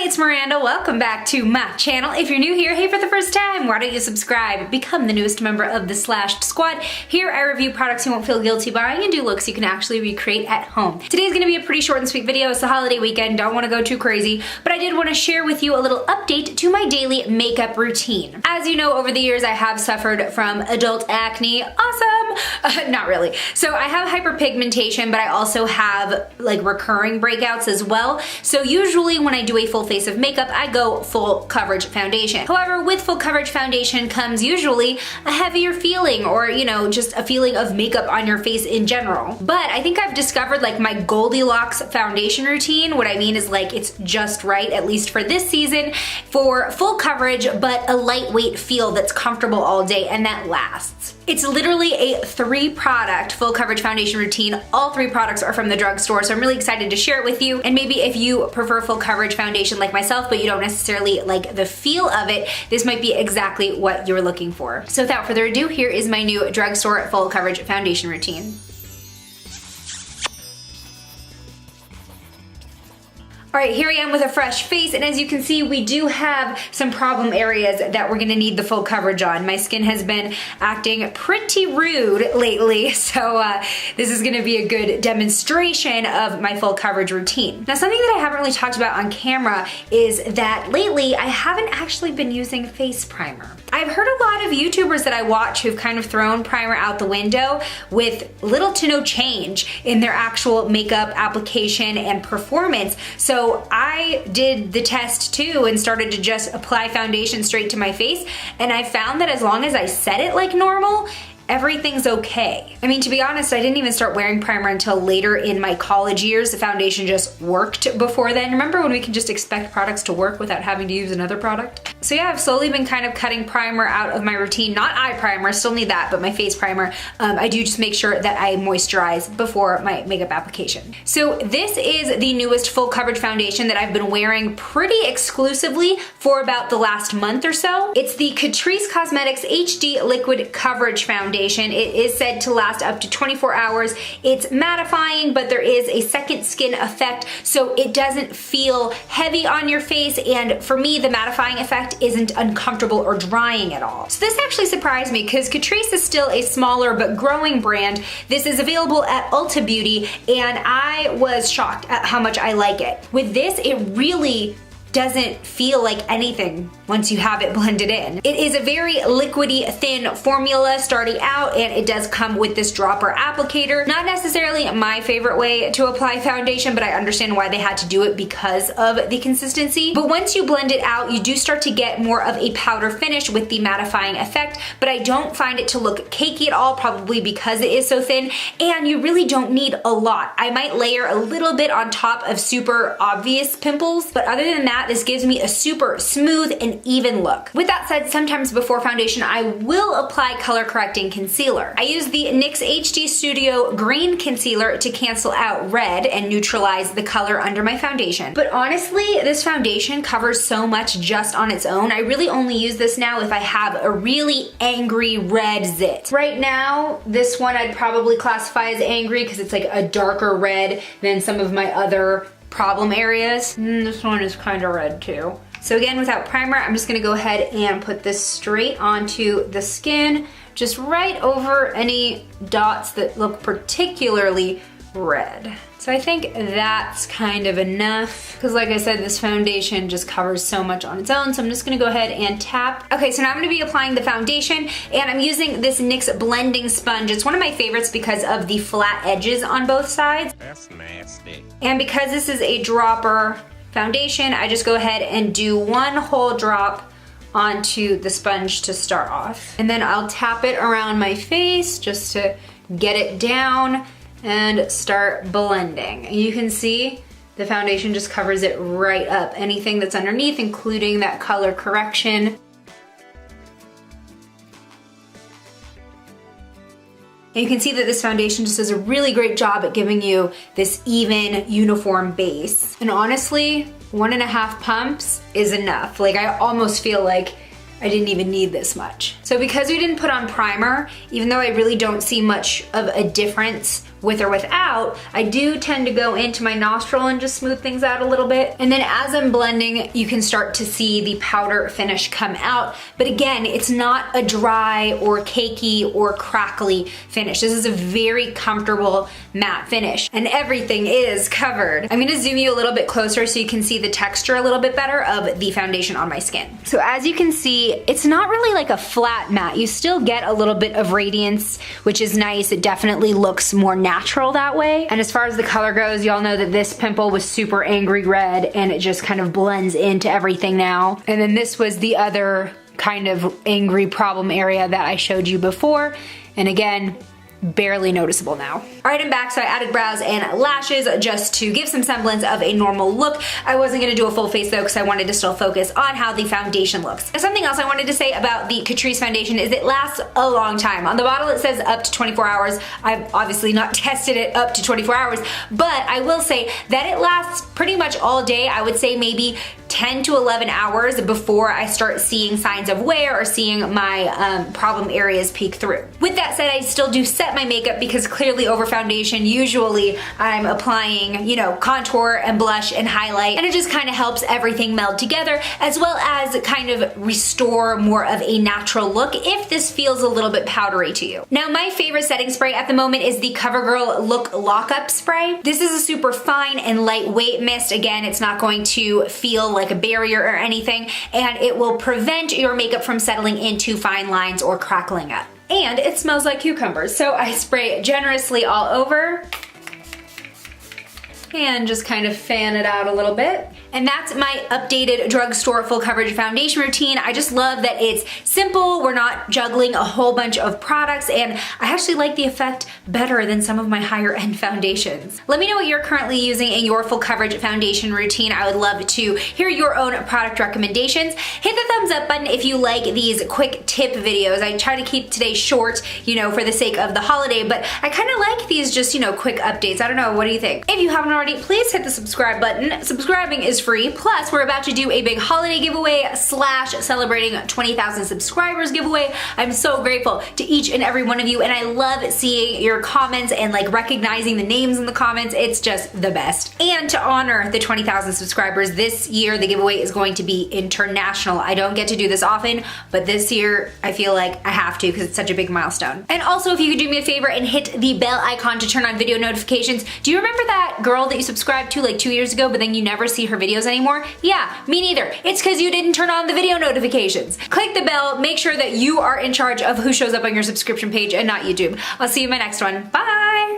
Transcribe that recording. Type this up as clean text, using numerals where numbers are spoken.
it's Miranda. Welcome back to my channel. If you're new here, hey, for the first time, why don't you subscribe? Become the newest member of the Slashed Squad. Here I review products you won't feel guilty buying and do looks you can actually recreate at home. Today's gonna be a pretty short and sweet video. It's the holiday weekend, don't wanna go too crazy, but I did wanna share with you a little update to my daily makeup routine. As you know, over the years I have suffered from adult acne. Awesome! Not really. So I have hyperpigmentation, but I also have like recurring breakouts as well. So usually when I do a full face of makeup, I go full coverage foundation. However, with full coverage foundation comes usually a heavier feeling, or just a feeling of makeup on your face in general. But I think I've discovered like my Goldilocks foundation routine. What I mean is like it's just right, at least for this season, for full coverage but a lightweight feel that's comfortable all day and that lasts. It's literally a 3-product full coverage foundation routine. All 3 products are from the drugstore, so I'm really excited to share it with you. And maybe if you prefer full coverage foundation like myself, but you don't necessarily like the feel of it, this might be exactly what you're looking for. So without further ado, here is my new drugstore full coverage foundation routine. Alright, here I am with a fresh face, and as you can see, we do have some problem areas that we're gonna need the full coverage on. My skin has been acting pretty rude lately, so this is gonna be a good demonstration of my full coverage routine. Now, something that I haven't really talked about on camera is that lately I haven't actually been using face primer. I've heard a lot of YouTubers that I watch who've kind of thrown primer out the window with little to no change in their actual makeup application and performance. So I did the test too and started to just apply foundation straight to my face, and I found that as long as I set it like normal, everything's okay. I mean, to be honest, I didn't even start wearing primer until later in my college years. The foundation just worked before then. Remember when we can just expect products to work without having to use another product? So yeah, I've slowly been kind of cutting primer out of my routine. Not eye primer, still need that, but my face primer. I do just make sure that I moisturize before my makeup application. So this is the newest full coverage foundation that I've been wearing pretty exclusively for about the last month or so. It's the Catrice Cosmetics HD Liquid Coverage Foundation. It is said to last up to 24 hours. It's mattifying, but there is a second skin effect, so it doesn't feel heavy on your face, and for me, the mattifying effect isn't uncomfortable or drying at all. So this actually surprised me because Catrice is still a smaller but growing brand. This is available at Ulta Beauty, and I was shocked at how much I like it. With this, it really doesn't feel like anything once you have it blended in. It is a very liquidy, thin formula starting out, and it does come with this dropper applicator. Not necessarily my favorite way to apply foundation, but I understand why they had to do it because of the consistency. But once you blend it out, you do start to get more of a powder finish with the mattifying effect, but I don't find it to look cakey at all, probably because it is so thin, and you really don't need a lot. I might layer a little bit on top of super obvious pimples, but other than that, this gives me a super smooth and even look. With that said, sometimes before foundation, I will apply color correcting concealer. I use the NYX HD Studio Green Concealer to cancel out red and neutralize the color under my foundation. But honestly, this foundation covers so much just on its own. I really only use this now if I have a really angry red zit. Right now, this one I'd probably classify as angry because it's like a darker red than some of my other problem areas. This one is kind of red too. So again, without primer, I'm just gonna go ahead and put this straight onto the skin, just right over any dots that look particularly red. So I think that's kind of enough, because like I said, this foundation just covers so much on its own, so I'm just gonna go ahead and tap. Okay, so now I'm gonna be applying the foundation, and I'm using this NYX blending sponge. It's one of my favorites because of the flat edges on both sides. That's nasty. And because this is a dropper foundation, I just go ahead and do one whole drop onto the sponge to start off. And then I'll tap it around my face just to get it down and start blending. You can see the foundation just covers it right up. Anything that's underneath, including that color correction. And you can see that this foundation just does a really great job at giving you this even, uniform base. And honestly, 1.5 pumps is enough. Like, I almost feel like I didn't even need this much. So because we didn't put on primer, even though I really don't see much of a difference with or without, I do tend to go into my nostril and just smooth things out a little bit. And then as I'm blending, you can start to see the powder finish come out. But again, it's not a dry or cakey or crackly finish. This is a very comfortable matte finish, and everything is covered. I'm gonna zoom you a little bit closer so you can see the texture a little bit better of the foundation on my skin. So as you can see, it's not really like a flat matte. You still get a little bit of radiance, which is nice. It definitely looks more natural that way. And as far as the color goes, y'all know that this pimple was super angry red, and it just kind of blends into everything now. And then this was the other kind of angry problem area that I showed you before. And again, barely noticeable now. All right, I'm back. So I added brows and lashes just to give some semblance of a normal look. I wasn't gonna do a full face though because I wanted to still focus on how the foundation looks. And something else I wanted to say about the Catrice foundation is it lasts a long time. On the bottle it says up to 24 hours. I've obviously not tested it up to 24 hours, but I will say that it lasts pretty much all day. I would say maybe 10 to 11 hours before I start seeing signs of wear or seeing my problem areas peek through. With that said, I still do set my makeup because clearly over foundation, usually I'm applying, you know, contour and blush and highlight, and it just kind of helps everything meld together as well as kind of restore more of a natural look if this feels a little bit powdery to you. Now, my favorite setting spray at the moment is the CoverGirl Look Lockup Spray. This is a super fine and lightweight mist. Again, it's not going to feel like a barrier or anything, and it will prevent your makeup from settling into fine lines or crackling up. And it smells like cucumbers, so I spray generously all over and just kind of fan it out a little bit. And that's my updated Drugstore full coverage foundation routine. I just love that it's simple, we're not juggling a whole bunch of products, and I actually like the effect better than some of my higher end foundations. Let me know what you're currently using in your full coverage foundation routine. I would love to hear your own product recommendations. Hit the thumbs up button if you like these quick tip videos. I try to keep today short, you know, for the sake of the holiday, but I kind of like these just, you know, quick updates. I don't know, what do you think? If you haven't already, please hit the subscribe button. Subscribing is free. Plus, we're about to do a big holiday giveaway / celebrating 20,000 subscribers giveaway. I'm so grateful to each and every one of you, and I love seeing your comments and like recognizing the names in the comments. It's just the best. And to honor the 20,000 subscribers this year, the giveaway is going to be international. I don't get to do this often, but this year I feel like I have to because it's such a big milestone. And also, if you could do me a favor and hit the bell icon to turn on video notifications. Do you remember that girl that you subscribed to like 2 years ago, but then you never see her videos anymore? Yeah, me neither. It's because you didn't turn on the video notifications. Click the bell, make sure that you are in charge of who shows up on your subscription page and not YouTube. I'll see you in my next one. Bye!